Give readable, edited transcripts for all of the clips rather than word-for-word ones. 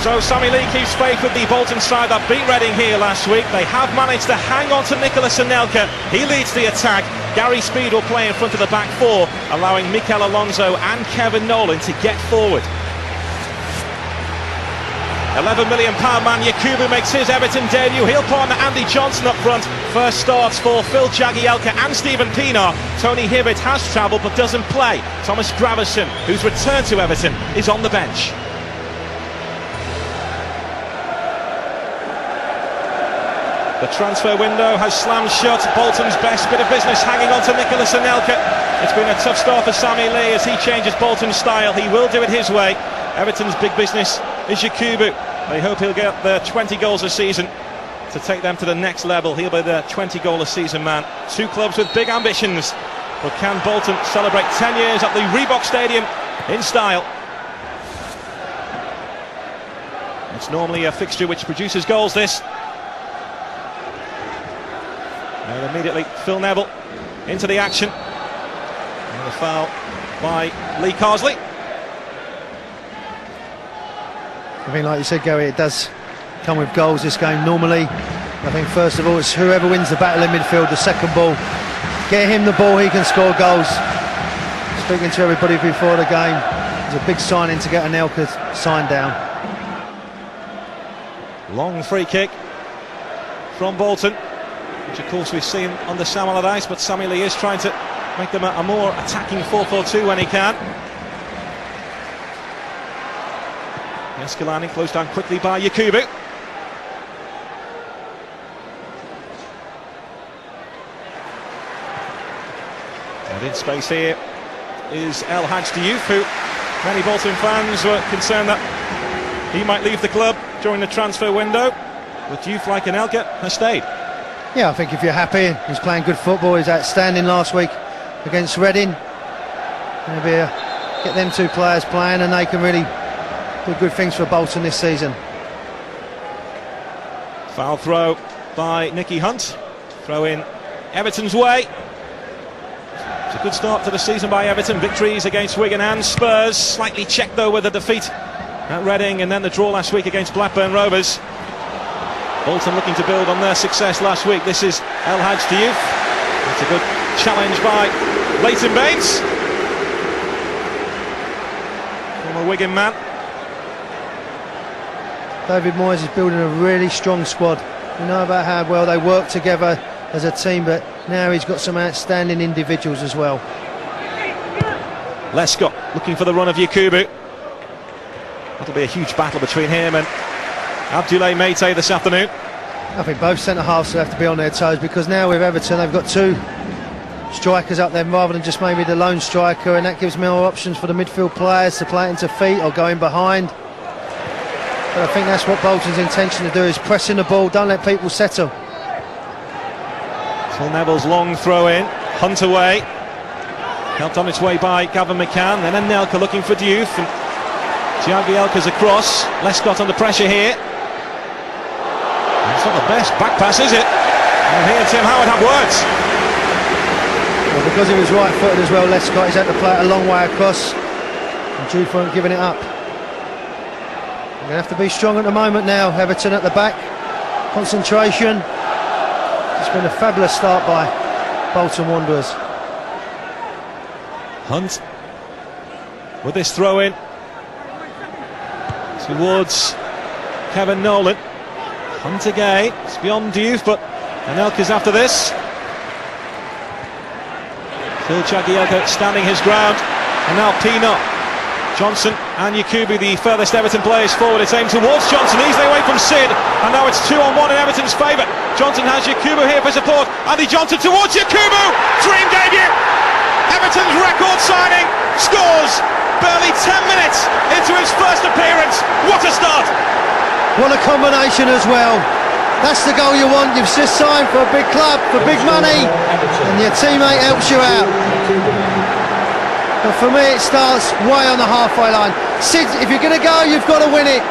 So Sammy Lee keeps faith with the Bolton side that beat Reading here last week. They have managed to hang on to Nicholas Anelka. He leads the attack. Gary Speed will play in front of the back four, allowing Mikel Alonso and Kevin Nolan to get forward. £11 million man Yakubu makes his Everton debut. He'll partner Andy Johnson up front. First starts for Phil Jagielka and Stephen Pienaar. Tony Hibbert has travelled but doesn't play. Thomas Gravesen, who's returned to Everton, is on the bench. The transfer window has slammed shut. Bolton's best bit of business hanging on to Nicholas Anelka. It's been a tough start for Sammy Lee as he changes Bolton's style. He will do it his way. Everton's big business is Yakubu. They hope he'll get the 20 goals a season to take them to the next level. He'll be the 20 goal a season man. Two clubs with big ambitions. But can Bolton celebrate 10 years at the Reebok Stadium in style? It's normally a fixture which produces goals, this. And immediately Phil Neville into the action. And a foul by Lee Carsley. I think, like you said, Gary, it does come with goals, this game. Normally, I think first of all it's whoever wins the battle in midfield, the second ball, get him the ball, he can score goals. Speaking to everybody before the game, it's a big signing to get Anelka signed down. Long free kick from Bolton, which of course we've seen under Sam Allardyce, but Sammy Lee is trying to make them a more attacking 4-4-2 when he can. Escalani closed down quickly by Yakubu. And in space here is El Hadj Diouf, who many Bolton fans were concerned that he might leave the club during the transfer window. But Diouf, like Anelka, has stayed. Yeah, I think if you're happy, he's playing good football, he's outstanding last week against Reading. Maybe get them two players playing and they can really do good things for Bolton this season. Foul throw by Nicky Hunt. Throw in Everton's way. It's a good start to the season by Everton. Victories against Wigan and Spurs. Slightly checked though with a defeat at Reading and then the draw last week against Blackburn Rovers. Bolton looking to build on their success last week. This is El Hadj Diouf. It's a good challenge by Leighton Baines, former Wigan man. David Moyes is building a really strong squad. We know about how well they work together as a team, but now he's got some outstanding individuals as well. Lescott looking for the run of Yakubu. That'll be a huge battle between him and Abdoulaye Meite this afternoon. I think both centre-halves will have to be on their toes, because now with Everton they've got two strikers up there rather than just maybe the lone striker, and that gives more options for the midfield players to play it into feet or going behind. But I think that's what Bolton's intention to do, is pressing the ball, don't let people settle. Phil Neville's long throw in, Hunt away, helped on its way by Gavin McCann, then Anelka looking for Diouf, and Jagielka's across. Lescott under pressure here. It's not the best back pass, is it? And here Tim Howard have words. Well, because he was right-footed as well, Lescott, he's had to play it a long way across, and Diouf weren't giving it up. They're going to have to be strong at the moment now. Everton at the back, concentration. It's been a fabulous start by Bolton Wanderers. Hunt with this throw in towards Kevin Nolan. Hunt again, it's beyond Diouf, but Anelka's after this. Phil Jagielka standing his ground, and now Pienaar. Johnson and Yakubu, the furthest Everton players forward. It's aimed towards Johnson, easily away from Sid, and now it's 2-on-1 in Everton's favour. Johnson has Yakubu here for support. Andy Johnson towards Yakubu, dream debut. Everton's record signing scores barely 10 minutes into his first appearance. What a start! What a combination as well. That's the goal you want. You've just signed for a big club, for big money, and your teammate helps you out. But for me, it starts way on the halfway line. Sid, if you're going to go, you've got to win it.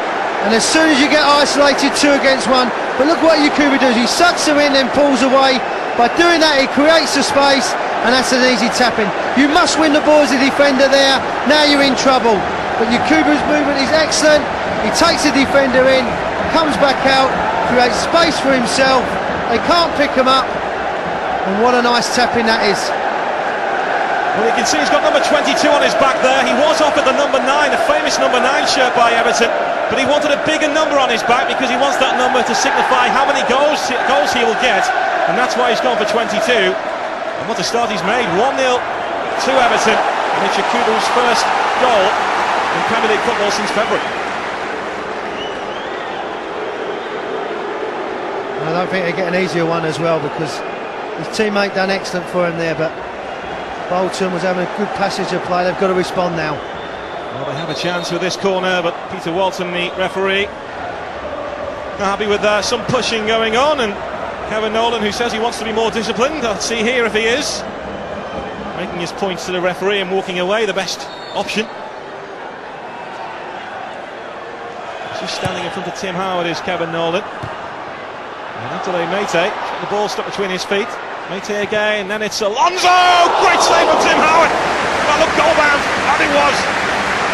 And as soon as you get isolated 2 against 1, but look what Yakubu does. He sucks him in, then pulls away. By doing that, he creates the space, and that's an easy tap-in. You must win the ball as a defender there. Now you're in trouble. But Yakubu's movement is excellent. He takes the defender in, comes back out, creates space for himself. They can't pick him up. And what a nice tapping that is. Well, you can see he's got number 22 on his back there. He was offered the number 9, the famous number 9 shirt by Everton, but he wanted a bigger number on his back because he wants that number to signify how many goals he will get, and that's why he's gone for 22. And what a start he's made. 1-0 to Everton, and it's Yakubu's first goal in Premier League football since February. I don't think they get an easier one as well, because his teammate done excellent for him there, but Bolton was having a good passage of play. They've got to respond now. Well, they have a chance with this corner, but Peter Walton, the referee, not happy with some pushing going on, and Kevin Nolan, who says he wants to be more disciplined. Let's see here if he is. Making his points to the referee and walking away, the best option. Just standing in front of Tim Howard is Kevin Nolan. And after Mate, the ball stuck between his feet. Mate again, then it's Alonso! Great save from Tim Howard! That looked goal bound, and it was!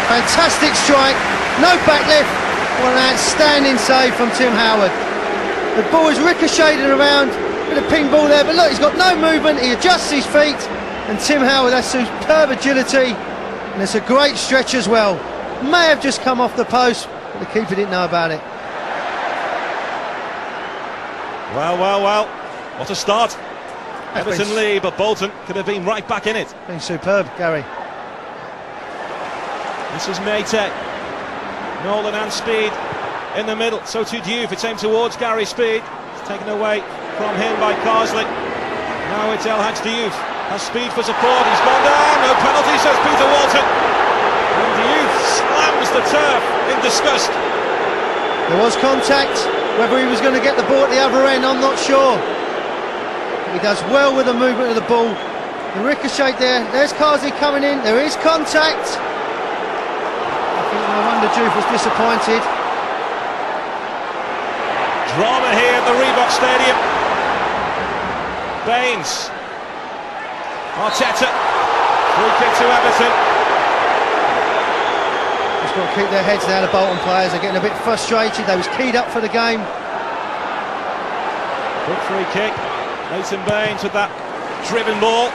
Fantastic strike, no backlift. What an outstanding save from Tim Howard. The ball is ricocheted around, bit of ping ball there, but look, he's got no movement, he adjusts his feet, and Tim Howard has superb agility, and it's a great stretch as well. May have just come off the post, but the keeper didn't know about it. Well, what a start. Everton lead, but Bolton could have been right back in it. Been superb, Gary. This is Mate. Nolan and Speed in the middle. So too Diouf. It's aimed towards Gary Speed. It's taken away from him by Carsley. Now it's El Hadj Diouf. Has Speed for support. He's gone down. No penalty, says Peter Walton. And Diouf slams the turf in disgust. There was contact. Whether he was going to get the ball at the other end, I'm not sure. He does well with the movement of the ball. The ricochet there. There's Carsley coming in. There is contact. I think no wonder Diouf was disappointed. Drama here at the Reebok Stadium. Baines. Arteta. Free kick to Everton. Just got to keep their heads now, the Bolton players. They're getting a bit frustrated. They was keyed up for the game. Good free kick. Leighton Baines with that driven ball.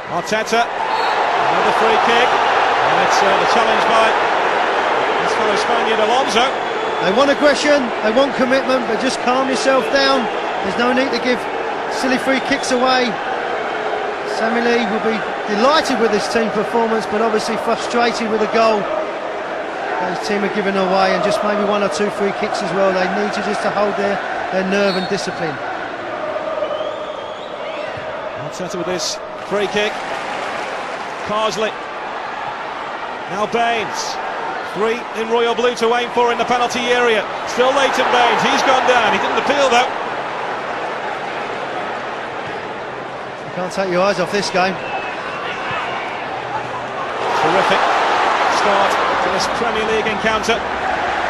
Arteta, another free kick, and it's the challenge by this fellow Spaniard Alonso. They want aggression, they want commitment, but just calm yourself down. There's no need to give silly free kicks away. Sammy Lee will be delighted with this team performance, but obviously frustrated with the goal his team are giving away, and just maybe 1 or 2 free kicks as well. They need to just to hold their nerve and discipline. Arteta with this free kick. Carsley. Now Baines. 3 in royal blue to aim for in the penalty area. Still Leighton Baines. He's gone down. He didn't appeal though. You can't take your eyes off this game. Terrific start to this Premier League encounter.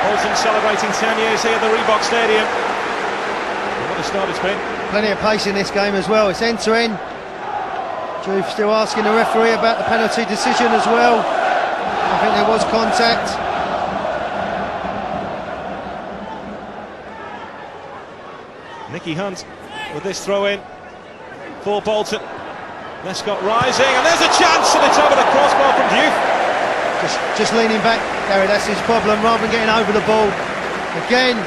Bolton celebrating 10 years here at the Reebok Stadium. What a start it's been. Plenty of pace in this game as well. It's end to end. Diouf still asking the referee about the penalty decision as well. I think there was contact. Nicky Hunt with this throw in for Bolton. Lescott rising, and there's a chance, and it's over the crossbar from Diouf. Just leaning back, Gary, that's his problem, rather than getting over the ball. Again,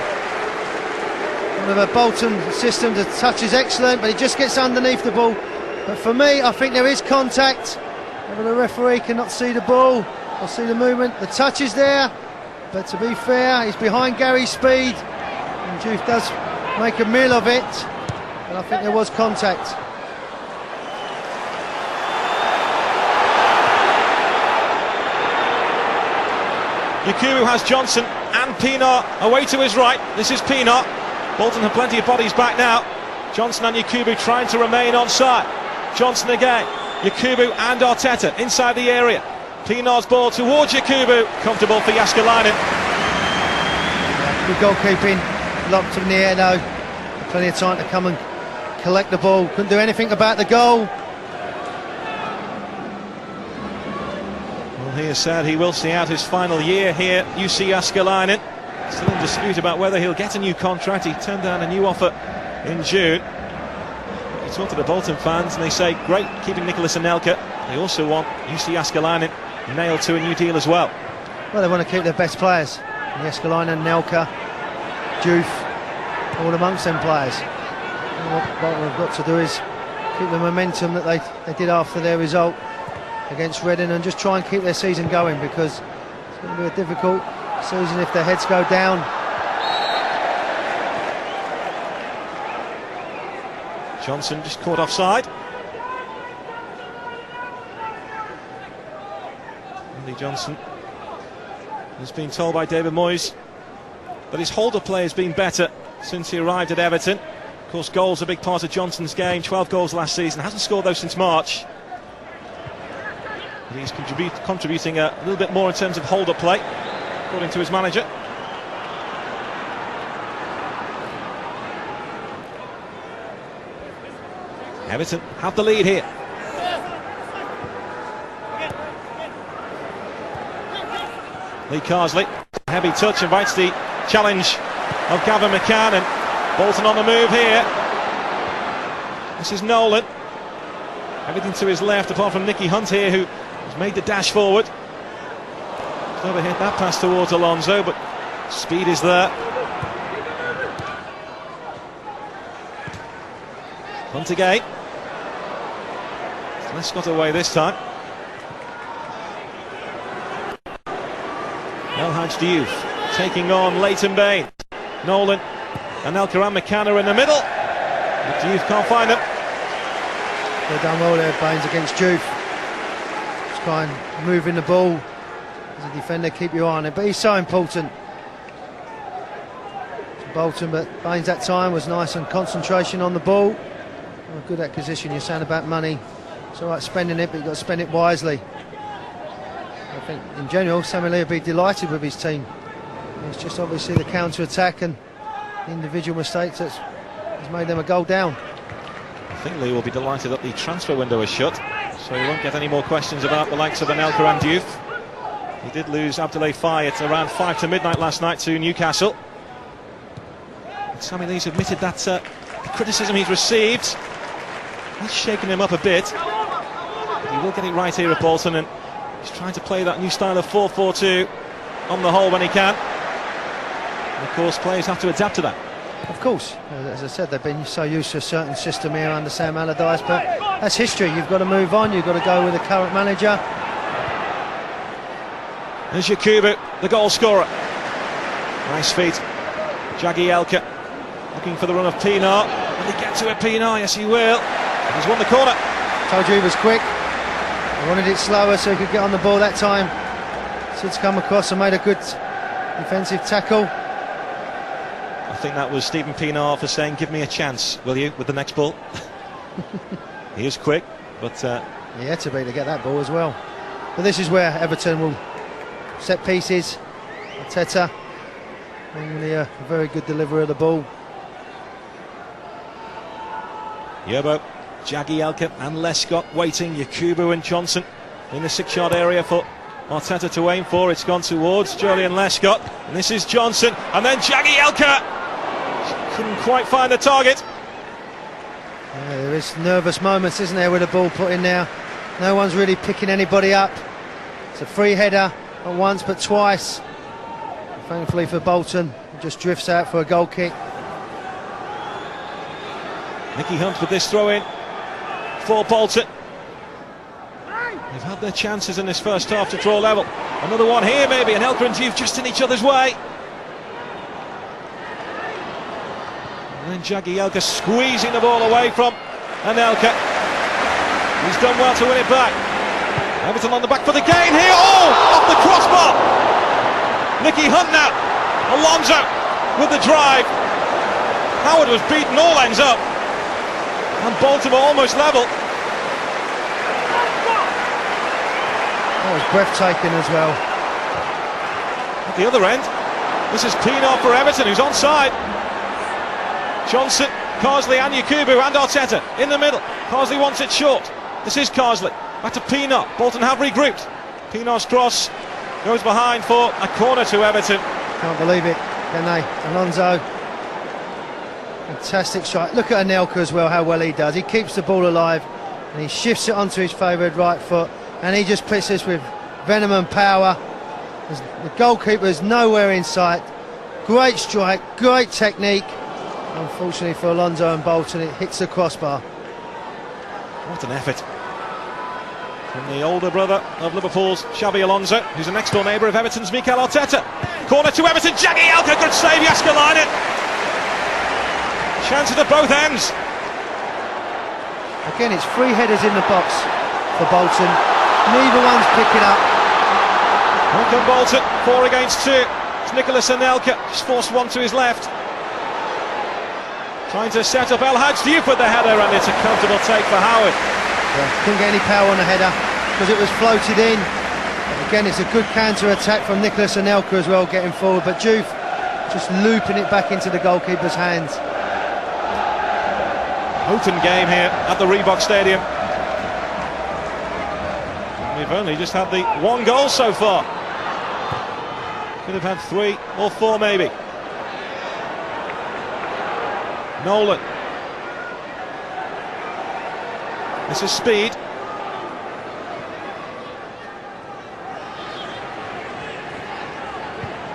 one of the Bolton system, the touch is excellent, but he just gets underneath the ball. But for me, I think there is contact. Whether the referee cannot see the ball or see the movement, the touch is there, but to be fair, he's behind Gary's speed, and Diouf does make a meal of it, but I think there was contact. Yakubu has Johnson and Pienaar away to his right. This is Pienaar. Bolton have plenty of bodies back now. Johnson and Yakubu trying to remain on side. Johnson again. Yakubu and Arteta inside the area. Pienaar's ball towards Yakubu. Comfortable for Jaskalainen. Good goalkeeping. Locked in the air though. Plenty of time to come and collect the ball. Couldn't do anything about the goal. Well, he has said he will see out his final year here. UC Askelainen still in dispute about whether he'll get a new contract. He turned down a new offer in June. He talked to the Bolton fans and they say great keeping Nicholas Anelka. They also want UC Askelainen nailed to a new deal as well. Well, they want to keep their best players. Askelainen, Nelka, Juve, all amongst them players. And what Bolton have got to do is keep the momentum that they did after their result against Reading and just try and keep their season going, because it's going to be a difficult season if their heads go down. Johnson just caught offside. Andy Johnson has been told by David Moyes that his hold-up play has been better since he arrived at Everton. Of course, goals are a big part of Johnson's game. 12 goals last season, hasn't scored those since March. But he's contributing a little bit more in terms of hold-up play, according to his manager. Everton have the lead here. Lee Carsley, heavy touch, invites the challenge of Gavin McCann, and Bolton on the move here. This is Nolan. Everything to his left apart from Nicky Hunt here, who has made the dash forward. Never hit that pass towards Alonso, but speed is there. Hunt again. Lescott away this time. El Hadj Diouf taking on Leighton Baines. Nolan and Anelka and McCann are in the middle, but Diouf can't find them. They've done well there, Baines against Juve. Just try and move in the ball. As a defender, keep your eye on it, but he's so important to Bolton. But Baines that time was nice and concentration on the ball. Oh, good acquisition. You're saying about money, it's all right spending it, but you've got to spend it wisely. I think in general Sammy Lee will be delighted with his team. It's just obviously the counter-attack and the individual mistakes that's made them a goal down. I think Lee will be delighted that the transfer window is shut, so he won't get any more questions about the likes of Anelka and Diouf. He did lose Abdoulaye Faye at around 5 to midnight last night to Newcastle. And Sammy Lee's admitted that the criticism he's received has shaken him up a bit. But he will get it right here at Bolton, and he's trying to play that new style of 4-4-2 on the whole when he can. And of course, players have to adapt to that. Of course, as I said, they've been so used to a certain system here under Sam Allardyce, but that's history. You've got to move on, you've got to go with the current manager. There's Yakubu, the goal scorer. Nice feet. Jagielka looking for the run of Pienaar. Will he get to it, Pienaar? Yes, he will. He's won the corner. Told you he was quick. I wanted it slower so he could get on the ball that time. Sid's come across and made a good defensive tackle. I think that was Stephen Pienaar for saying, give me a chance, will you, with the next ball. He is quick, but he had to be to get that ball as well. But this is where Everton will set pieces. Arteta, normally a very good deliverer of the ball. Yerbo, Jagielka and Lescott waiting. Yakubu and Johnson in the 6-yard area for Arteta to aim for. It's gone towards Julian Lescott, and this is Johnson, and then Jagielka couldn't quite find the target. Yeah, there is nervous moments, isn't there, with the ball put in there. No one's really picking anybody up. It's a free header, not once but twice. Thankfully for Bolton, it just drifts out for a goal kick. Nicky Hunt with this throw in for Bolton. They've had their chances in this first half to draw level. Another one here maybe, and Anelka and Diouf just in each other's way. And then Jagielka squeezing the ball away from Anelka. He's done well to win it back. Everton on the back for the gain here. Oh, off the crossbar. Nicky Hunt now. Alonso with the drive. Howard was beaten all ends up. And Bolton were almost level. That was breathtaking as well. At the other end, this is Pienaar for Everton, who's onside. Johnson, Carsley and Yakubu and Arteta in the middle. Carsley wants it short. This is Carsley. Back to Pienaar. Bolton have regrouped. Pino's cross goes behind for a corner to Everton. Can't believe it, can they? Alonso. Fantastic strike. Look at Anelka as well, how well he does. He keeps the ball alive and he shifts it onto his favoured right foot, and he just puts this with venom and power. The goalkeeper's nowhere in sight. Great strike, great technique. Unfortunately for Alonso and Bolton, it hits the crossbar. What an effort from the older brother of Liverpool's Xabi Alonso, who's the next door neighbour of Everton's Mikel Arteta. Corner to Everton, Jagielka, good save, Yaskalainen. Chances at both ends. Again, it's 3 headers in the box for Bolton. Neither one's picking up. Here come Bolton, 4 against 2. It's Nicolas Anelka, just forced one to his left. Trying to set up El Hadj Diouf with the header, and it's a comfortable take for Howard. Yeah, couldn't get any power on the header because it was floated in. But again, it's a good counter-attack from Nicolas Anelka as well, getting forward, but Diouf just looping it back into the goalkeeper's hands. Bolton game here at the Reebok Stadium. We've only just had the 1 goal so far. Could have had 3 or 4 maybe. Nolan. This is speed.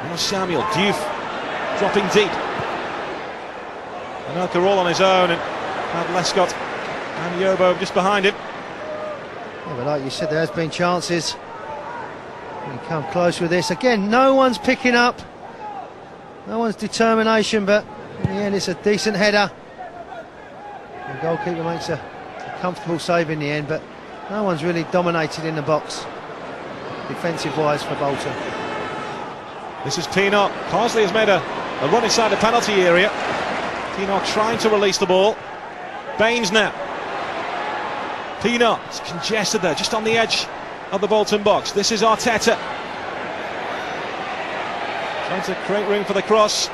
Now Samuel, Diouf dropping deep. Anelka all on his own, and had Lescott and Yobo just behind him. Yeah, but like you said, there has been chances. You come close with this. Again, no one's picking up. No one's determination, but in the end it's a decent header. The goalkeeper makes a comfortable save in the end, but no one's really dominated in the box, defensive-wise, for Bolton. This is Pino. Carsley has made a run inside the penalty area. Pino trying to release the ball. Baines now. Pino, it's congested there, just on the edge of the Bolton box. This is Arteta. Trying to create room for the cross.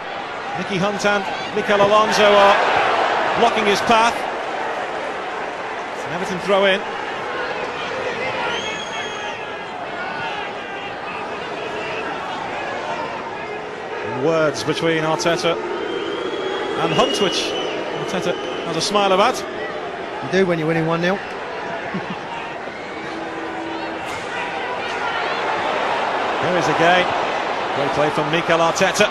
Nicky Hunt and Mikel Alonso are blocking his path. It's an Everton throw in. Words between Arteta and Hunt, which Arteta has a smile about. You do when you're winning 1-0. Here is again. Great play from Mikel Arteta.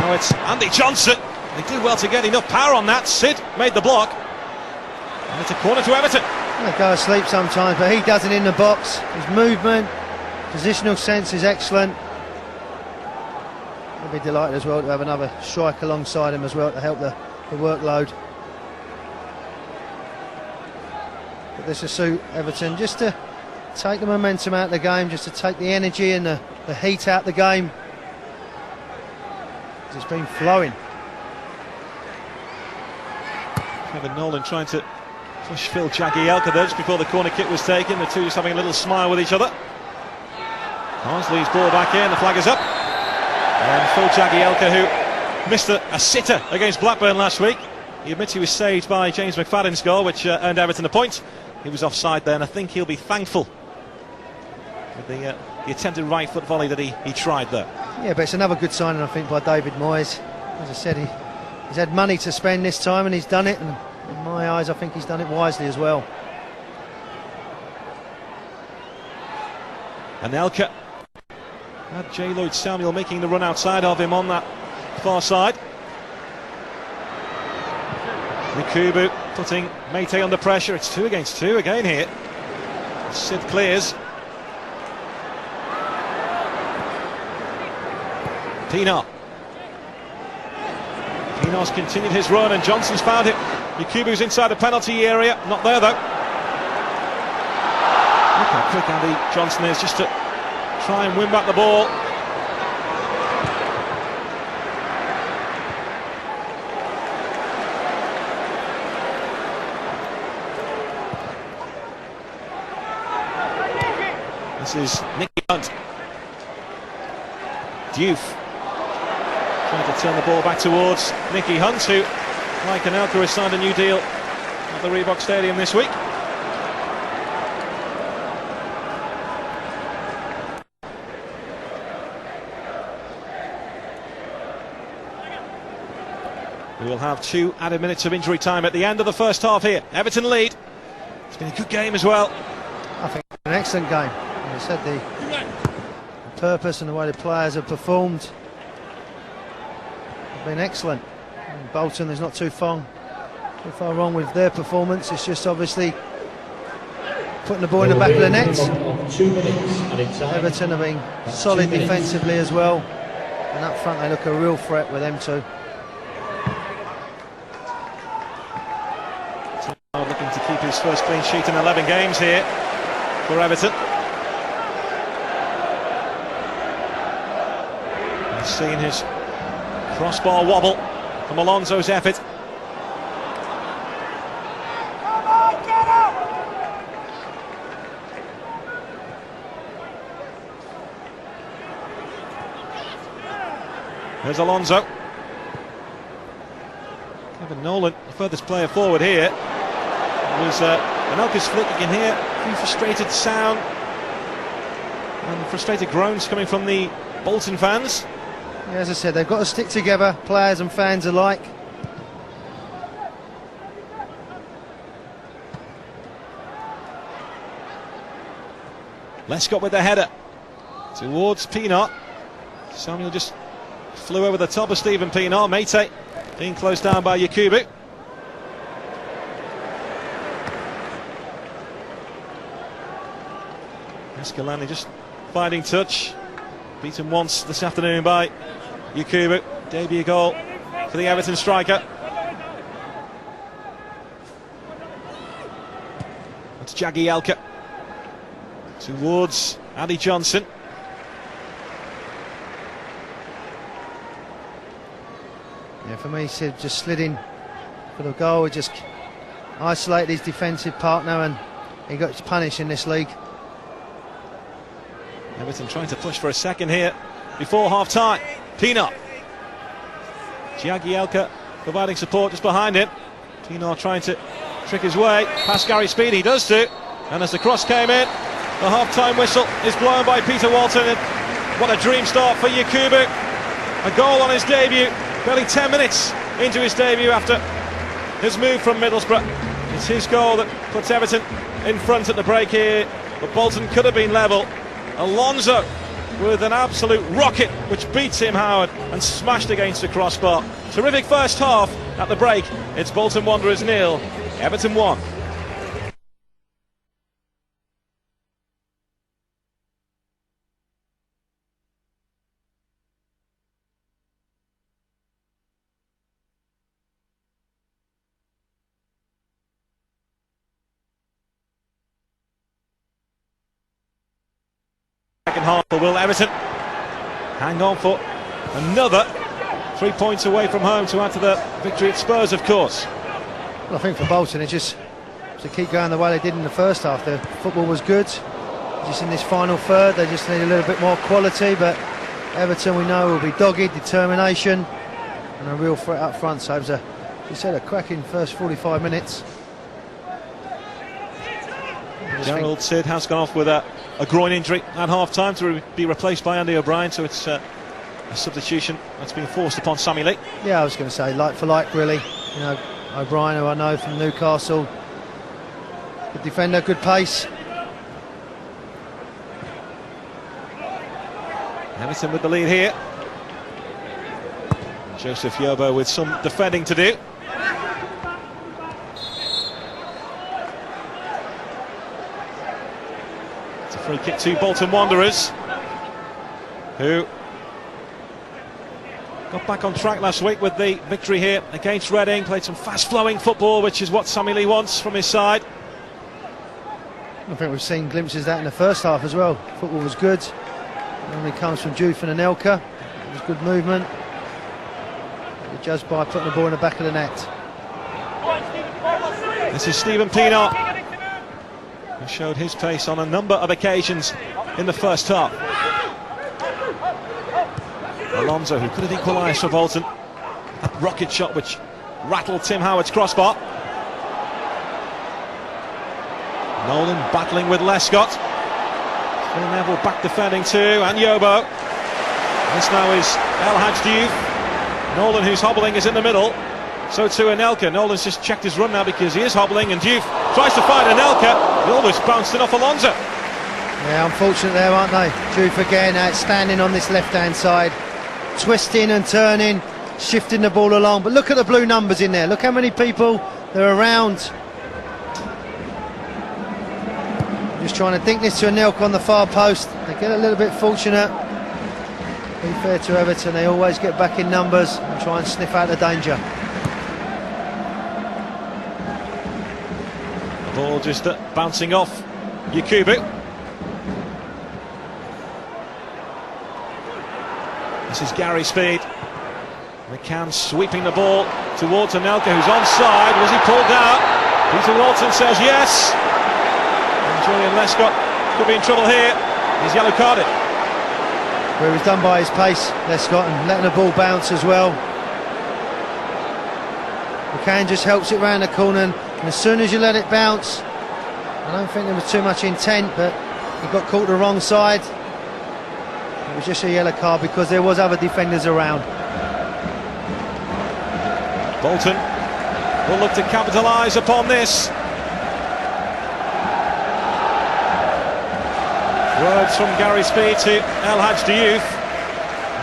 Now it's Andy Johnson. They do well to get enough power on that. Sid made the block. And it's a corner to Everton. They go asleep sometimes, but he does it in the box. His movement, positional sense is excellent. I'll be delighted as well to have another strike alongside him as well to help the workload. But this will suit Everton, just to take the momentum out of the game, just to take the energy and the heat out of the game. It's been flowing. Kevin Nolan trying to push Phil Jagielka there just before the corner kick was taken. The two just having a little smile with each other. Carsley's ball back in, the flag is up. And Phil Jagielka, who missed a sitter against Blackburn last week. He admits he was saved by James McFadden's goal, which earned Everton a point. He was offside there, and I think he'll be thankful with the attempted right foot volley that he tried there. Yeah, but it's another good signing, I think, by David Moyes. As I said, he's had money to spend this time, and he's done it, and in my eyes I think he's done it wisely as well. Anelka had J. Lloyd Samuel making the run outside of him on that far side. Yakubu putting Mate under pressure. It's 2 against 2 again here. Sid clears. Pino. Pino's continued his run, and Johnson's found it. Yakubu's inside the penalty area. Not there though. Look how quick Andy Johnson is just to try and win back the ball. This is Nicky Hunt. Diouf trying to turn the ball back towards Nicky Hunt, who, like Anelka, has signed a new deal at the Reebok Stadium this week. We will have 2 added minutes of injury time at the end of the first half here. Everton lead. It's been a good game as well. I think an excellent game. As I said, the purpose and the way the players have performed have been excellent. And Bolton, there's not too far wrong with their performance. It's just obviously putting the ball in the back of the net. Everton have been solid defensively as well, and up front they look a real threat with them two. Looking to keep his first clean sheet in 11 games here for Everton. He's seen his crossbar wobble from Alonso's effort. There's Alonso. Kevin Nolan, the furthest player forward here. It was Anelka's flick. You can hear a few frustrated sound and frustrated groans coming from the Bolton fans. Yeah, as I said, they've got to stick together, players and fans alike. Lescott with the header towards Pienaar. Samuel just flew over the top of Stephen Pienaar. Mate being closed down by Yakubu. Escalante just finding touch. Beaten once this afternoon by Yakubu. Debut goal for the Everton striker. That's Jagielka towards Andy Johnson. Yeah, for me, Sid just slid in for the goal. He just isolated his defensive partner and he got punished in this league. Everton trying to push for a second here before half-time. Pienaar. Jagielka providing support just behind him. Pienaar trying to trick his way past Gary Speed. He does do. And as the cross came in, the half-time whistle is blown by Peter Walton. And what a dream start for Yakubu. A goal on his debut. Barely 10 minutes into his debut after his move from Middlesbrough. It's his goal that puts Everton in front at the break here. But Bolton could have been level. Alonso with an absolute rocket which beats Tim Howard and smashed against the crossbar. Terrific first half. At the break, it's Bolton Wanderers 0, Everton 1. Second half, but will Everton hang on for another 3 points away from home to add to the victory at Spurs, of course? Well, I think for Bolton, it's just to keep going the way they did in the first half. The football was good. Just in this final third, they just need a little bit more quality. But Everton, we know, will be dogged, determination, and a real threat up front. So it was a cracking first 45 minutes. Gerald Sid has gone off with a groin injury at half-time to be replaced by Andy O'Brien, so it's a substitution that's been forced upon Sammy Lee. Yeah, I was going to say like for like, really. You know, O'Brien, who I know from Newcastle, good defender, good pace. Everton with the lead here. Joseph Yobo with some defending to do. It's a free kick to Bolton Wanderers, who got back on track last week with the victory here against Reading. Played some fast-flowing football, which is what Sammy Lee wants from his side. I think we've seen glimpses of that in the first half as well. Football was good. It only comes from Juve and Anelka. It was good movement. Judged by putting the ball in the back of the net. This is Stephen Pienaar, who showed his pace on a number of occasions in the first half. Alonso, who could have equalised for Bolton. That rocket shot which rattled Tim Howard's crossbar. Nolan battling with Lescott. Phil Neville back defending too, and Yobo. This now is El Hadj Diouf. Nolan, who's hobbling, is in the middle. So too Anelka. Nolan's just checked his run now because he is hobbling, and Diouf tries to find Anelka. He almost bounced it off Alonso. Yeah, unfortunate there, aren't they? Diouf again, outstanding on this left-hand side. Twisting and turning, shifting the ball along. But look at the blue numbers in there. Look how many people they're around. Just trying to dink this to Anelka on the far post. They get a little bit fortunate. Be fair to Everton, they always get back in numbers and try and sniff out the danger. The ball just bouncing off Yakubu. This is Gary Speed. McCann sweeping the ball towards Anelka, who's onside. Was he pulled down? Peter Walton says yes. And Julian Lescott could be in trouble here. He's yellow carded. Well, he was done by his pace, Lescott, and letting the ball bounce as well. McCann just helps it round the corner, and as soon as you let it bounce, I don't think there was too much intent, but he got caught the wrong side. It was just a yellow card because there was other defenders around. Bolton will look to capitalise upon this. Words from Gary Speed to El Hadj Diouf.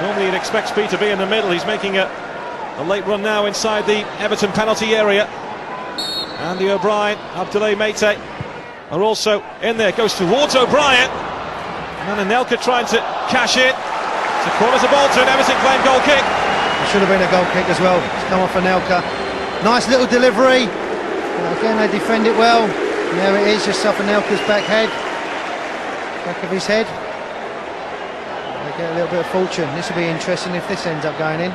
Normally you'd expect Speed to be in the middle. He's making a late run now inside the Everton penalty area. Andy O'Brien, Abdoulaye Meite are also in there. Goes towards O'Brien. And Anelka trying to cash it. It's a corner to Bolton. Everton claim goal kick. It should have been a goal kick as well. It's come off Anelka. Nice little delivery. Again, they defend it well. And there it is, just off Anelka's back of his head. They get a little bit of fortune. This will be interesting if this ends up going in.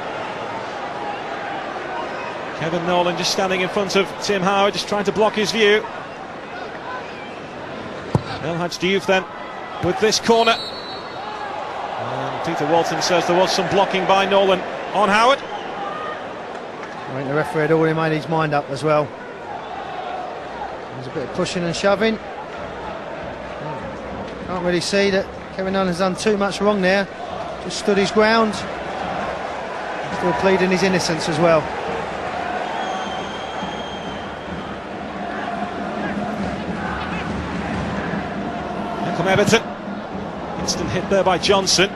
Kevin Nolan just standing in front of Tim Howard, just trying to block his view. El Hadj Diouf then with this corner. And Peter Walton says there was some blocking by Nolan on Howard. I think the referee had already made his mind up as well. There's a bit of pushing and shoving. Can't really see that Kevin Nolan's done too much wrong there. Just stood his ground. Still pleading his innocence as well. Here come Everton. Instant hit there by Johnson.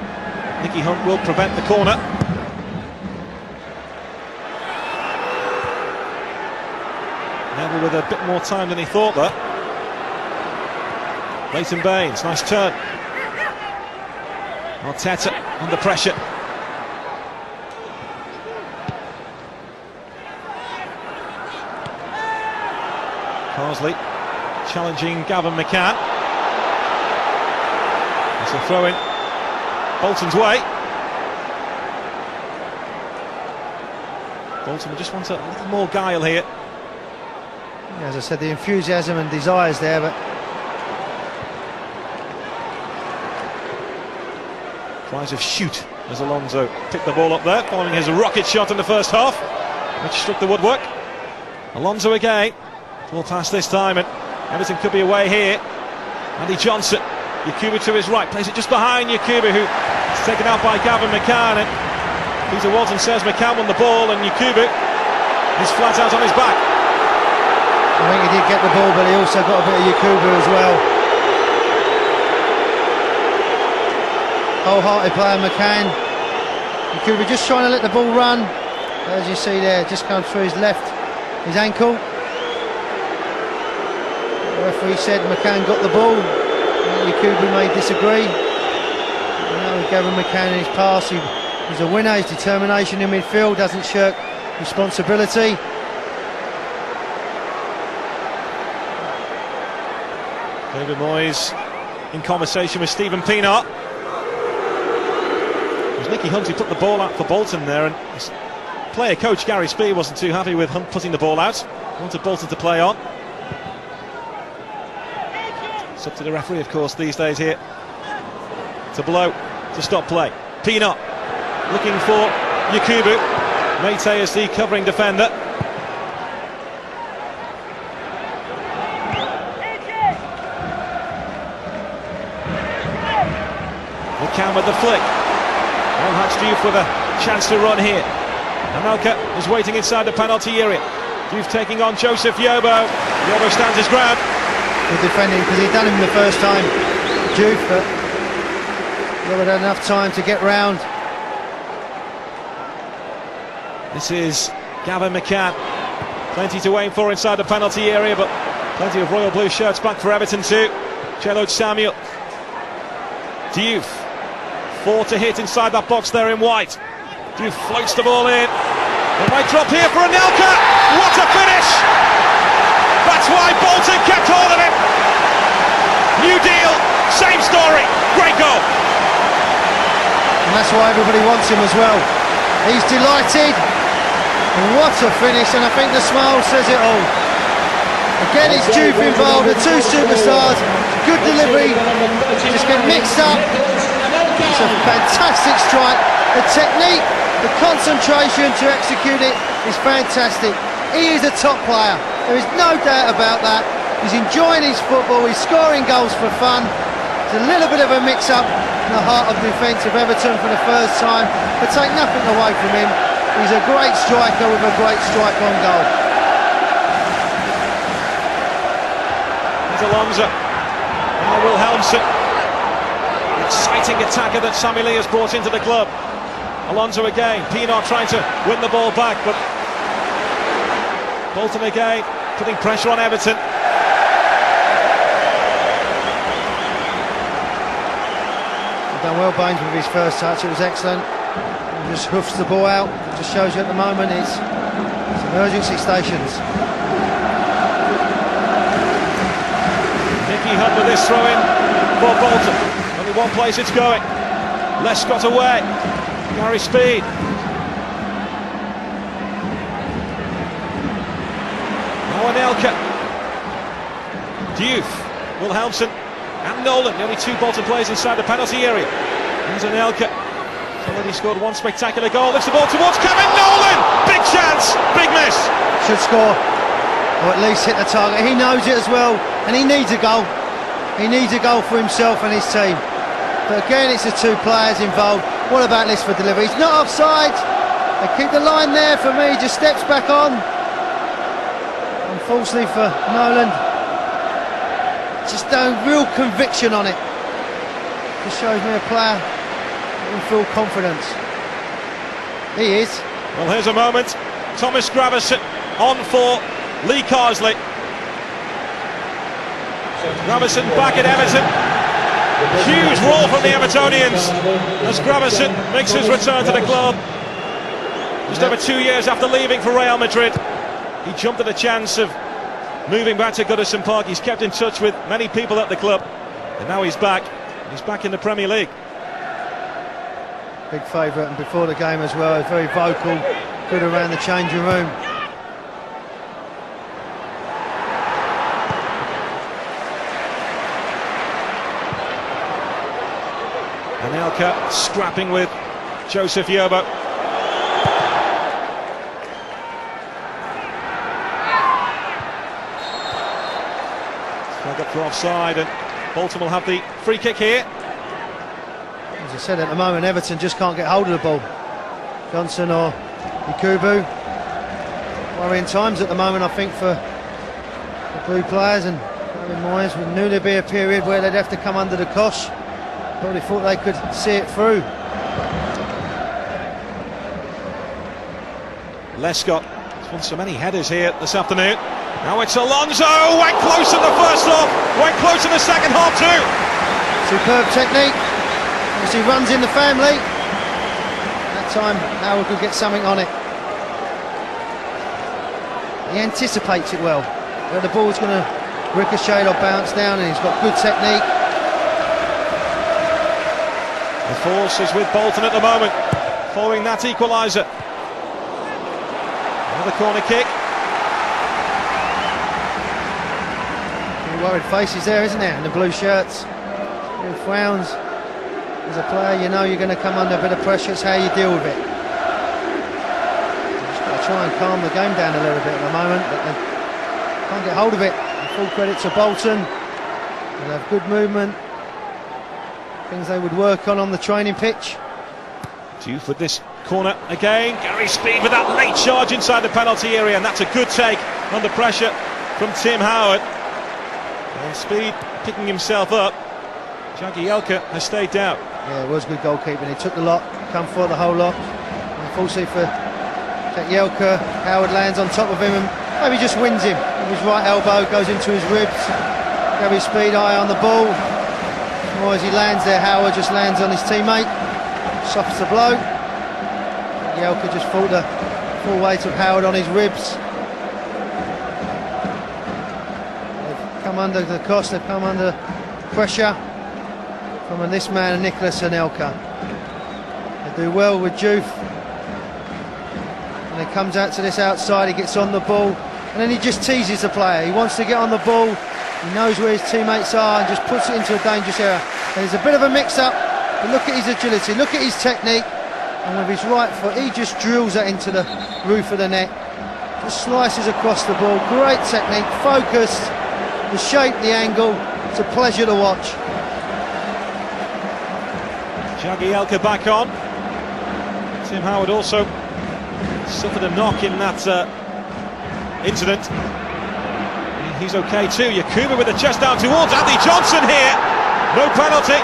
Nicky Hunt will prevent the corner. Neville with a bit more time than he thought there. Leighton Baines, nice turn. Arteta under pressure. Carsley challenging Gavin McCann. It's a throw in Bolton's way. Bolton will just want a little more guile here. As I said, the enthusiasm and desires there, but tries of shoot as Alonso picked the ball up there, following his rocket shot in the first half, which struck the woodwork. Alonso again, ball pass this time, and Everton could be away here. Andy Johnson, Yakubu to his right, plays it just behind Yakubu, who is taken out by Gavin McCann, and Peter Walton says McCann won the ball, and Yakubu is flat out on his back. I think he did get the ball, but he also got a bit of Yakubu as well. Wholehearted player McCann. Yakubu just trying to let the ball run. As you see there, just comes through his his ankle. The referee said McCann got the ball. Yakubu may disagree. Now we gave him McCann in his pass. He's a winner. His determination in midfield doesn't shirk responsibility. David Moyes in conversation with Stephen Pienaar. It was Nicky Hunt who put the ball out for Bolton there, and his player coach Gary Speed wasn't too happy with Hunt putting the ball out. Wanted Bolton to play on. It's up to the referee, of course, these days here to blow to stop play. Pienaar looking for Yakubu. Meite is the covering defender. McCann with the flick. El Hadj Diouf with a chance to run here. Anelka is waiting inside the penalty area. Diouf taking on Joseph Yobo. Yobo stands his ground. Good defending, because he'd done him the first time, Diouf, but Yobo had enough time to get round. This is Gavin McCann. Plenty to aim for inside the penalty area, but plenty of royal blue shirts back for Everton too. Jello Samuel. Diouf. 4 to hit inside that box there in white. Diouf floats the ball in. It might drop here for Anelka. What a finish! That's why Bolton kept hold of him. New deal, same story. Great goal. And that's why everybody wants him as well. He's delighted. And what a finish, and I think the smile says it all. Again, it's Diouf involved, the two superstars. Good delivery, just get mixed up. It's a fantastic strike. The technique, the concentration to execute it is fantastic. He is a top player, there is no doubt about that. He's enjoying his football, he's scoring goals for fun. It's a little bit of a mix-up in the heart of defence of Everton for the first time, but take nothing away from him. He's a great striker with a great strike on goal. There's Alonso. Now Wilhelmsen. Exciting attacker that Sammy Lee has brought into the club. Alonso again. Pienaar trying to win the ball back, but Bolton again putting pressure on Everton. Done well, Baines, with his first touch. It was excellent. He just hoofs the ball out. Just shows you at the moment it's emergency stations. Nicky Hunt with this throw in for Bolton. Only one place it's going. Lescott away. Gary Speed. Now Anelka. Diouf. Wilhelmsen and Nolan. The only two Bolton players inside the penalty area. Here's Anelka. He's already scored one spectacular goal. Lifts the ball towards Kevin Nolan. Big chance. Big miss. Should score, or at least hit the target. He knows it as well, and he needs a goal. He needs a goal for himself and his team. But again, it's the two players involved. What about this for delivery? He's not offside. They keep the line there for me. He just steps back on. Unfortunately for Nolan, just no real conviction on it. Just shows me a player in full confidence. He is. Well, here's a moment. Thomas Gravesen on for Lee Carsley. Gravesen back at Everton. Huge roar from the Evertonians as Gravesen makes his return to the club. Just over 2 years after leaving for Real Madrid, he jumped at the chance of moving back to Goodison Park. He's kept in touch with many people at the club, and now he's back. He's back in the Premier League. Big favourite, and before the game as well, very vocal, good around the changing room. Anelka scrapping with Joseph Yobo. Flag up for offside, and Bolton will have the free kick here. As I said, at the moment Everton just can't get hold of the ball. Johnson or Yakubu. Worrying times at the moment, I think, for the blue players, and David Moyes. We knew there'd be a period where they'd have to come under the cosh. Probably thought they could see it through. Lescott has won so many headers here this afternoon. Now it's Alonso, went close in the first half, went close in the second half too. Superb technique, as he runs in the family. That time Howard could get something on it. He anticipates it well, where the ball's going to ricochet or bounce down, and he's got good technique. The force is with Bolton at the moment, following that equaliser. Another corner kick. Worried faces there, isn't there, in the blue shirts. He frowns. As a player, you know you're going to come under a bit of pressure. It's how you deal with it. Just got to try and calm the game down a little bit at the moment, but they can't get hold of it. Full credit to Bolton. They'll have good movement. Things they would work on the training pitch. Diouf with this corner again. Gary Speed with that late charge inside the penalty area, and that's a good take under pressure from Tim Howard. And Speed picking himself up. Jagielka has stayed down. Yeah, it was good goalkeeping. He took the lot, come for the whole lot. Unfortunately for Jagielka, Howard lands on top of him and maybe just wins him. With his right elbow goes into his ribs. Gary Speed eye on the ball. Or as he lands there, Howard just lands on his teammate. Softens the blow. Jagielka just felt the full weight of Howard on his ribs. They've come under the cost, they've come under pressure from this man, Nicolas Anelka. They do well with Diouf. And he comes out to this outside, he gets on the ball, and then he just teases the player. He wants to get on the ball, he knows where his teammates are, and just puts it into a dangerous area. And there's a bit of a mix-up, but look at his agility, look at his technique, and with his right foot, he just drills that into the roof of the net. Just slices across the ball, great technique, focused, the shape, the angle, it's a pleasure to watch. Jagielka back on. Tim Howard also suffered a knock in that incident. He's okay too. Yakubu with the chest down towards Andy Johnson here. No penalty.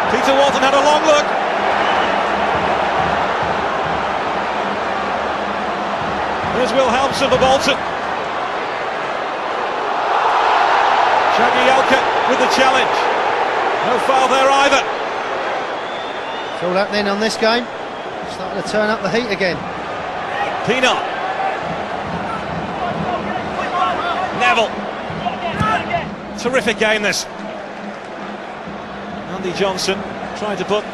Peter Walton had a long look. There's Wilhelmsen for Bolton. Jagielka with the challenge. No foul there either. It's all happening on this game. Starting to turn up the heat again. Pienaar. Neville. Terrific game this. Andy Johnson trying to put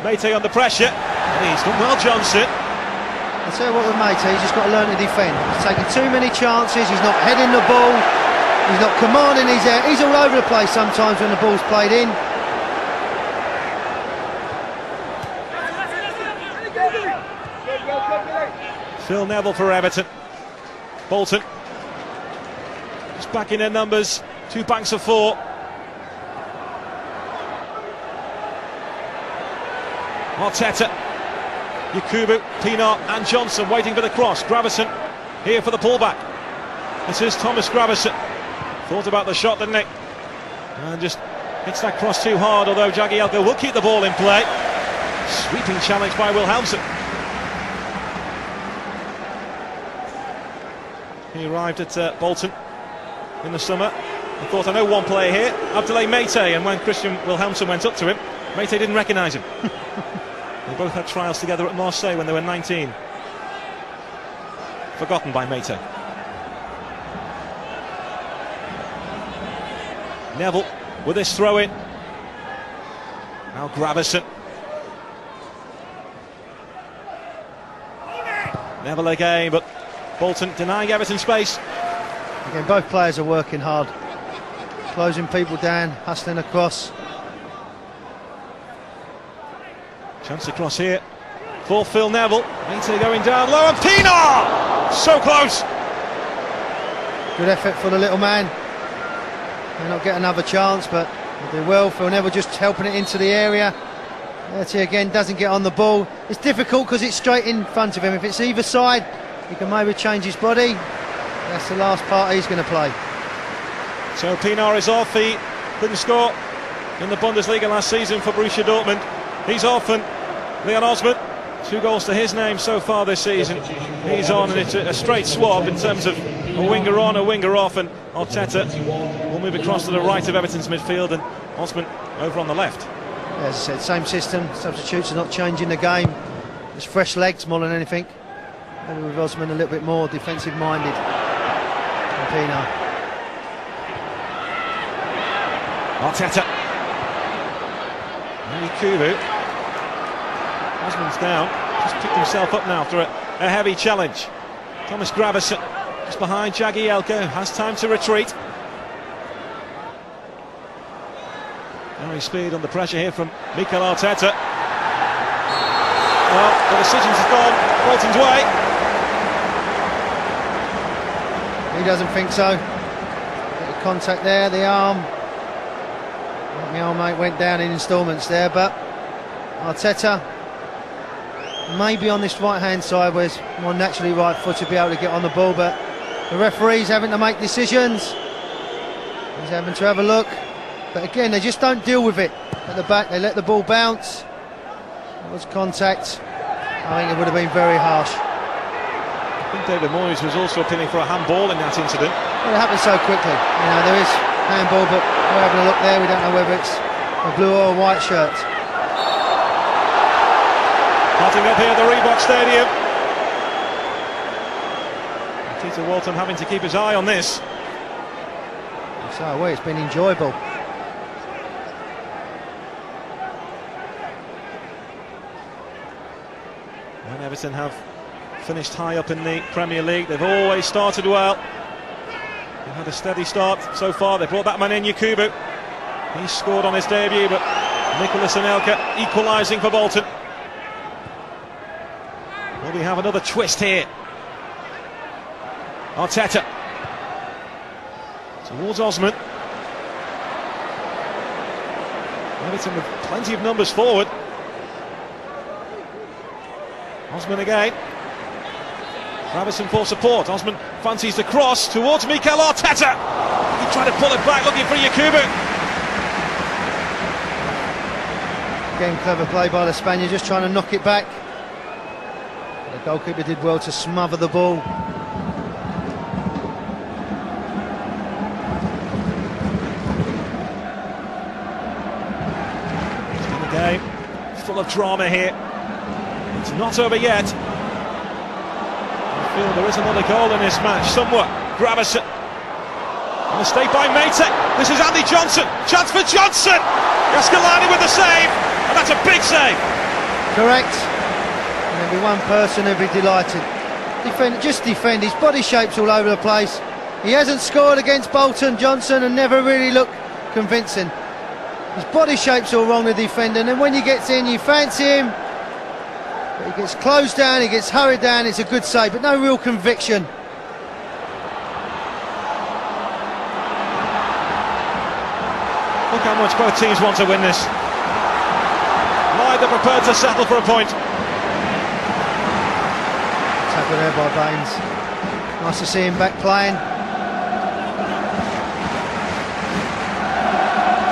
Mate under pressure. And he's done well, Johnson. I'll tell you what with Mate, he's just got to learn to defend. He's taking too many chances, he's not heading the ball, he's not commanding his air. He's all over the place sometimes when the ball's played in. Phil Neville for Everton. Bolton just back in their numbers, 2 banks of 4. Arteta, Yakubu, Pienaar and Johnson waiting for the cross. Gravesen here for the pullback. This is Thomas Gravesen. Thought about the shot, didn't he? And just hits that cross too hard, although Jagielka will keep the ball in play. Sweeping challenge by Wilhelmsen. He arrived at Bolton in the summer and thought, I know one player here, Abdoulaye Mate, and when Christian Wilhelmsen went up to him, Mate didn't recognise him. They both had trials together at Marseille when they were 19. Forgotten by Mate. Neville with this throw in. Now Gravesen. Neville again, but Bolton denying Everton space. Again, both players are working hard, closing people down, hustling across. Chance across here for Phil Neville. Mate going down low, and Pienaar! So close! Good effort for the little man. May not get another chance, but he'll do well. Phil Neville just helping it into the area. Bertie again doesn't get on the ball. It's difficult because it's straight in front of him. If it's either side, he can maybe change his body. That's the last part he's going to play. So Pienaar is off. He couldn't score in the Bundesliga last season for Borussia Dortmund. He's off, and Leon Osman, 2 goals to his name so far this season. He's on, and it's a straight swap in terms of a winger on, a winger off, and Arteta will move across to the right of Everton's midfield, and Osman over on the left. As I said, same system, substitutes are not changing the game. It's fresh legs more than anything. Maybe with Osman a little bit more defensive minded than Pienaar. Arteta. Yakubu. Osman's down, just picked himself up now after a heavy challenge. Thomas Gravesen just behind Jagielka, has time to retreat. Gary Speed under pressure here from Mikel Arteta. Well, the decision's gone Bolton's way. He doesn't think so. Bit of contact there, the arm. The old mate went down in instalments there, but Arteta maybe on this right-hand side where it's more naturally right foot to be able to get on the ball, but the referee's having to make decisions. He's having to have a look, but again, they just don't deal with it at the back. They let the ball bounce. It was contact. I think it would have been very harsh. I think David Moyes was also appealing for a handball in that incident. Well, it happened so quickly. You know, there is handball, but we're having a look there. We don't know whether it's a blue or a white shirt. Hotting up here at the Reebok Stadium. Peter Walton having to keep his eye on this. So, well, it's been enjoyable. And Everton have finished high up in the Premier League. They've always started well. They've had a steady start so far. They brought that man in, Yakubu. He scored on his debut, but Nicholas Anelka equalising for Bolton. Will we have another twist here? Arteta towards Osman. Everton with plenty of numbers forward. Osman again. Robinson for support. Osman fancies the cross towards Mikel Arteta. He tried to pull it back, looking for Yakubu. Again, clever play by the Spaniard, just trying to knock it back. The goalkeeper did well to smother the ball. It's been a game full of drama here. It's not over yet. I feel there is another goal in this match somewhere. Gravison. A mistake by Mate. This is Andy Johnson. Chance for Johnson. Gascalani with the save. And that's a big save. Correct. And there'll be one person who'll be delighted. Just defend. His body shape's all over the place. He hasn't scored against Bolton, Johnson, and never really looked convincing. His body shape's all wrong, the defender, and then when he gets in, you fancy him. But he gets closed down, he gets hurried down, it's a good save, but no real conviction. Look how much both teams want to win this. Neither prepared to settle for a point. Tackle there by Baines. Nice to see him back playing.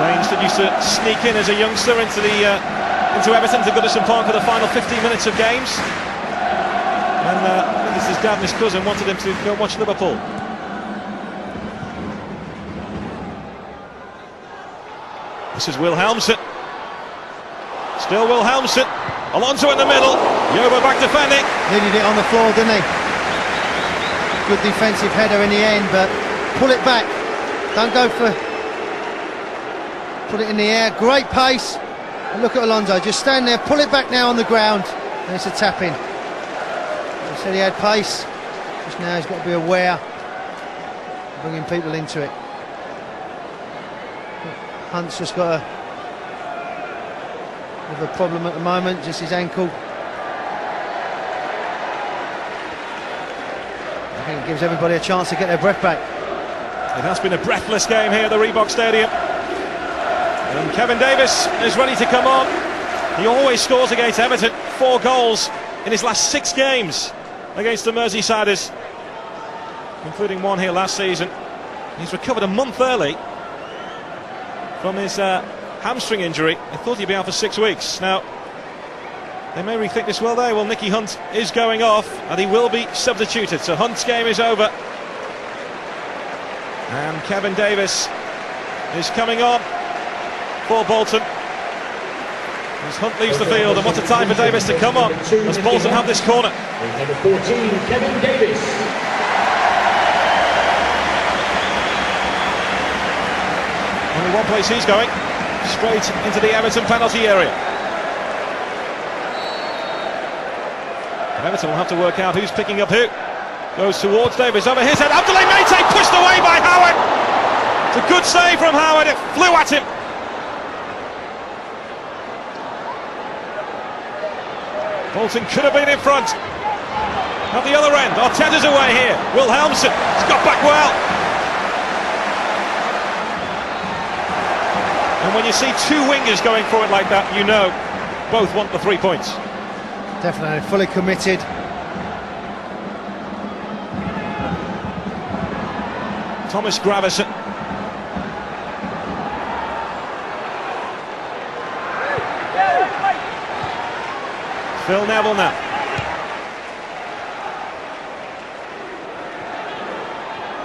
Baines that used to sneak in as a youngster into Everton to Goodison Park for the final 15 minutes of games. And I think it's his dad and his cousin wanted him to go and watch Liverpool. This is Wilhelmsen. Still Wilhelmsen. Alonso in the middle. Yoba back defending. Needed it on the floor, didn't he? Good defensive header in the end, but pull it back. Don't go for... Put it in the air. Great pace. And look at Alonso. Just stand there, pull it back now on the ground. And it's a tap-in. He said he had pace. Just now he's got to be aware of bringing people into it. Hunt's just got a bit of a problem at the moment, just his ankle. I think it gives everybody a chance to get their breath back. It has been a breathless game here at the Reebok Stadium. And Kevin Davis is ready to come on. He always scores against Everton. 4 goals in his last 6 games against the Merseysiders, including one here last season. He's recovered a month early from his hamstring injury. They thought he'd be out for 6 weeks. Now, they may rethink this, will they? Well, Nicky Hunt is going off and he will be substituted. So Hunt's game is over. And Kevin Davis is coming on for Bolton as Hunt leaves the field. And what a time for Davis to come on as Bolton have this corner. Number 14, Kevin Davis. Only one place he's going, straight into the Everton penalty area. And Everton will have to work out who's picking up who. Goes towards Davis, over his head. Abdoulaye Mate pushed away by Howard. It's a good save from Howard, it flew at him. Bolton could have been in front. At the other end, Arteta's away here. Wilhelmsen has got back well. And when you see 2 wingers going for it like that, you know both want the 3 points. Definitely fully committed. Thomas Gravison. Phil Neville now.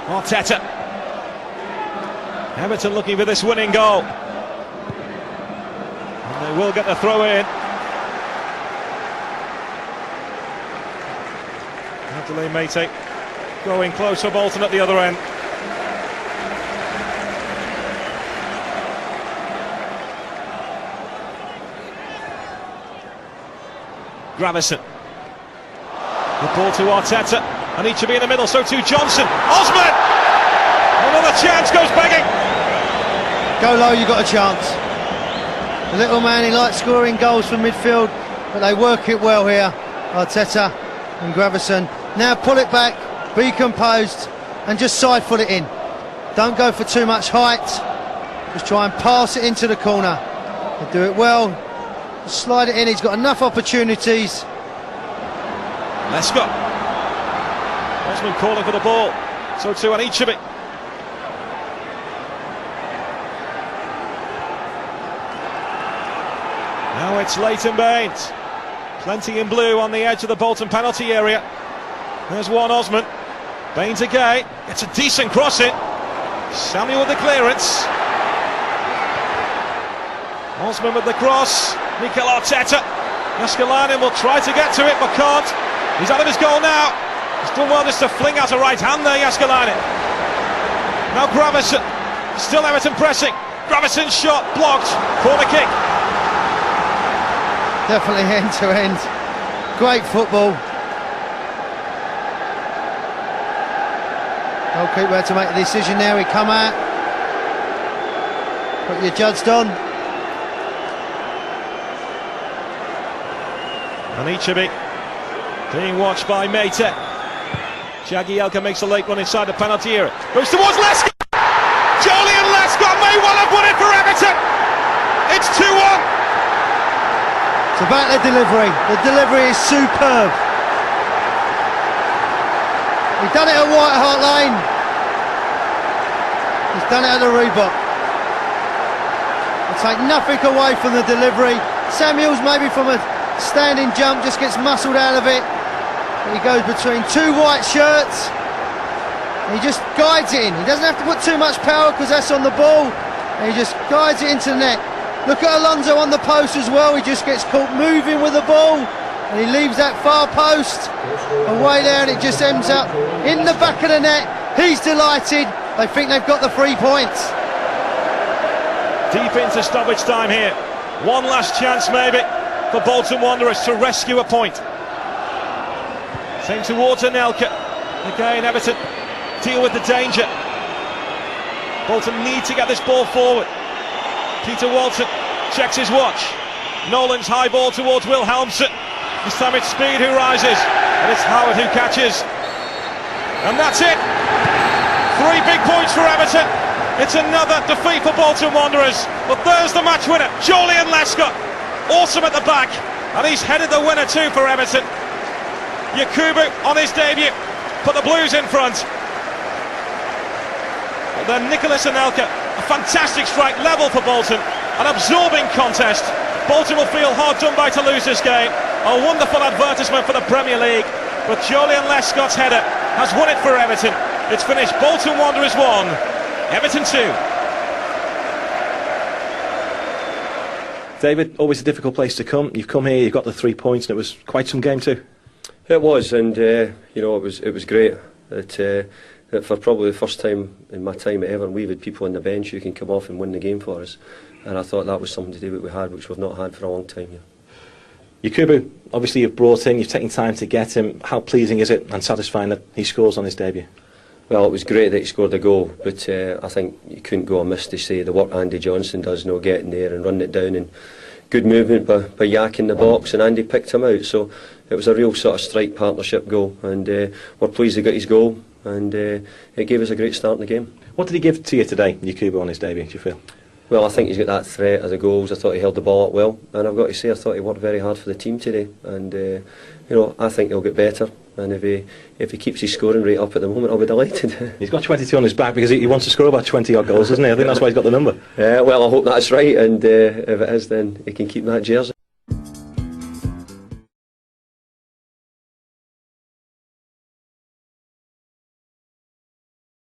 Arteta. Everton looking for this winning goal. And they will get the throw in. Adelaide Mate going close for Bolton at the other end. Gravison. The ball to Arteta, and he should be in the middle, so too Johnson. Osman! Another chance, goes begging. Go low, you got a chance. The little man, he likes scoring goals from midfield, but they work it well here, Arteta and Gravison. Now pull it back, be composed, and just side foot it in. Don't go for too much height, just try and pass it into the corner. They do it well. Slide it in, he's got enough opportunities. Lescott. Osman calling for the ball, so too on each of it. Now it's Leighton Baines. Plenty in blue on the edge of the Bolton penalty area. There's one Osman. Baines again. It's a decent cross in. Samuel with the clearance. Osman with the cross. Mikel Arteta. Yaskalainen will try to get to it but can't. He's out of his goal now. He's done well just to fling out a right hand there, Yaskalainen. Now Gravison. Still Everton pressing. Gravison's shot blocked. Corner kick. Definitely end to end. Great football. Goalkeeper had to make a decision there. He come out. Put your judged on. Anichebe being watched by Mate. Jagielka makes a late run inside the penalty area. Goes towards Lescott. Julian Lescott may well have won it for Everton. It's 2-1. It's about the delivery. The delivery is superb. He's done it at White Hart Lane. He's done it at the Reebok. I'll take nothing away from the delivery. Samuels maybe from a standing jump just gets muscled out of it. He goes between two white shirts. He just guides it in. He doesn't have to put too much power because that's on the ball. And he just guides it into the net. Look at Alonso on the post as well. He just gets caught moving with the ball. And he leaves that far post away there and it just ends up in the back of the net. He's delighted. They think they've got the 3 points. Deep into stoppage time here. One last chance maybe for Bolton Wanderers to rescue a point. Same towards Anelka. Again Everton deal with the danger. Bolton need to get this ball forward. Peter Walton checks his watch. Nolan's high ball towards Wilhelmsen. This time it's Speed who rises, and it's Howard who catches. And that's it. 3 big points for Everton. It's another defeat for Bolton Wanderers. But there's the match winner, Julian Lescott. Awesome at the back, and he's headed the winner too for Everton. Yakubu on his debut, put the Blues in front. But then Nicholas Anelka, a fantastic strike, level for Bolton. An absorbing contest. Bolton will feel hard done by to lose this game. A wonderful advertisement for the Premier League. But Julian Lescott's header has won it for Everton. It's finished Bolton Wanderers 1, Everton 2. David, always a difficult place to come. You've come here, you've got the 3 points, and it was quite some game too. It was, and it was great. That for probably the first time in my time at Everton, we've had people on the bench who can come off and win the game for us, and I thought that was something today that we had, which we've not had for a long time. Yeah. Yakubu, obviously you've brought in, you've taken time to get him. How pleasing is it and satisfying that he scores on his debut? Well, it was great that he scored a goal, but I think you couldn't go amiss to say the work Andy Johnson does, getting there and running it down, and good movement by Yak in the box, and Andy picked him out. So it was a real sort of strike partnership goal, and we're pleased he got his goal, and it gave us a great start in the game. What did he give to you today, Yakubu, on his debut, do you feel? Well, I think he's got that threat of the goals. I thought he held the ball up well, and I've got to say I thought he worked very hard for the team today. And you know, I think he'll get better. And if he keeps his scoring rate up at the moment, I'll be delighted. He's got 22 on his back because he wants to score about 20 odd goals, doesn't he? I think that's why he's got the number. Well, I hope that's right. And if it is, then he can keep that jersey.